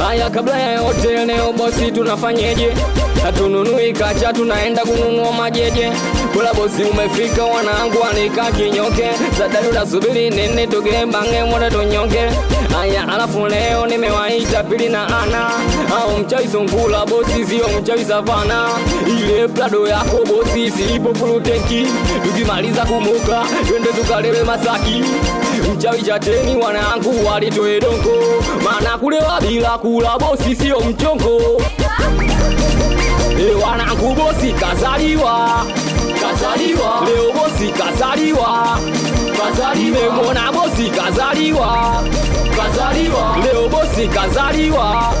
Haya kabla ya yote leo bosi tunafanyeje? Hatununui kacha tunaenda kununua majeje. Kula bosi umefika wanangu anika kinyoke. Sadari unasubiri nene tugembange mwone tunyonge. Haya alafu leo nimewaita Pili na Ana. Au mchawi Sungula bosi sio mchawi Savana. Ile plado yako bosi siipo puluteki. Tukimaliza kumuka twende tukalebe Masaki. Mchawi Chateni wanangu walitoe dongo. Maana kulewa bila kula bosi sio mchongo. Wanangu bosi kazaliwa. Leo bosi kazaliwa. Nimemwona bosi kazaliwa. Leo bosi kazaliwa.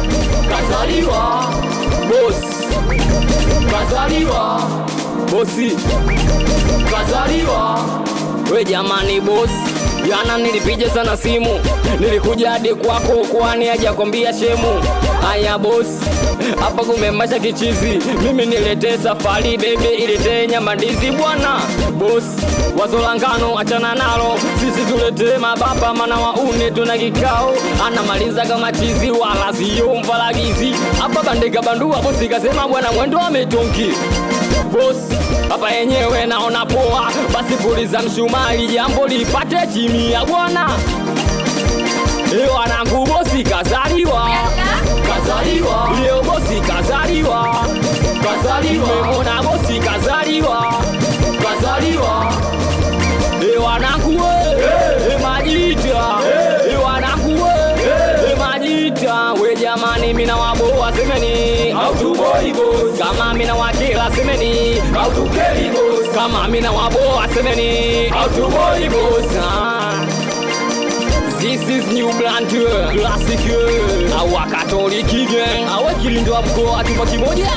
Bosi kazaliwa. We jamani bosi, jana nilipija sana simu. Nilikuja hadi kwako kwani haja kwambia shemu. Aya bosi, hapa kumemasha kichizi. Mimi nilete safari bebe ilete nyama ndizi bwana. Bosi, wazo la ngano achana nalo. Sisi tulete mababa mana waune tuna kikao. Anamaliza kama chizi wala sio mfalagizi. Hapa bandika bandua bosi kasema bwana mwendo ametonki. Bosi, hapa yenyewe naona poa. Basi puliza msumari jambo lipate chini ya bwana. Wanangu bosi kazaliwa. Leo bosi kazaliwa. Nimemwona bosi kazaliwa. Wanangu majita. Wanangu majita. We jamani mina waboa semeni hautuboi boss. Kama mina wakila semeni hautukeli boss. Kama mina waboa semeni hautuboi boss. This is new brand classic. Awa Katoliki gang. Awe Kilindo wa mkoa chumba kimoja.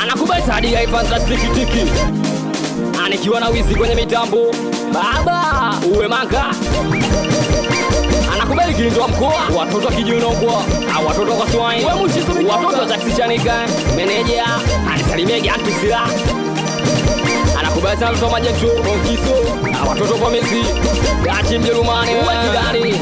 Anakubali hadi ya fantastic tiki. Anikiwa na wizi kwenye mitambo. Baba uwe manga. Anakubali Kilindo wa mkoa. Watoto kijinongwa. Watoto kwa swai. Watoto taxi chanika. Meneja anisalimia gantu sila. Anakubali sana msoma jetu Onkiso. Watoto kwa Messi. Gachi Mjerumani. Uwe kidani.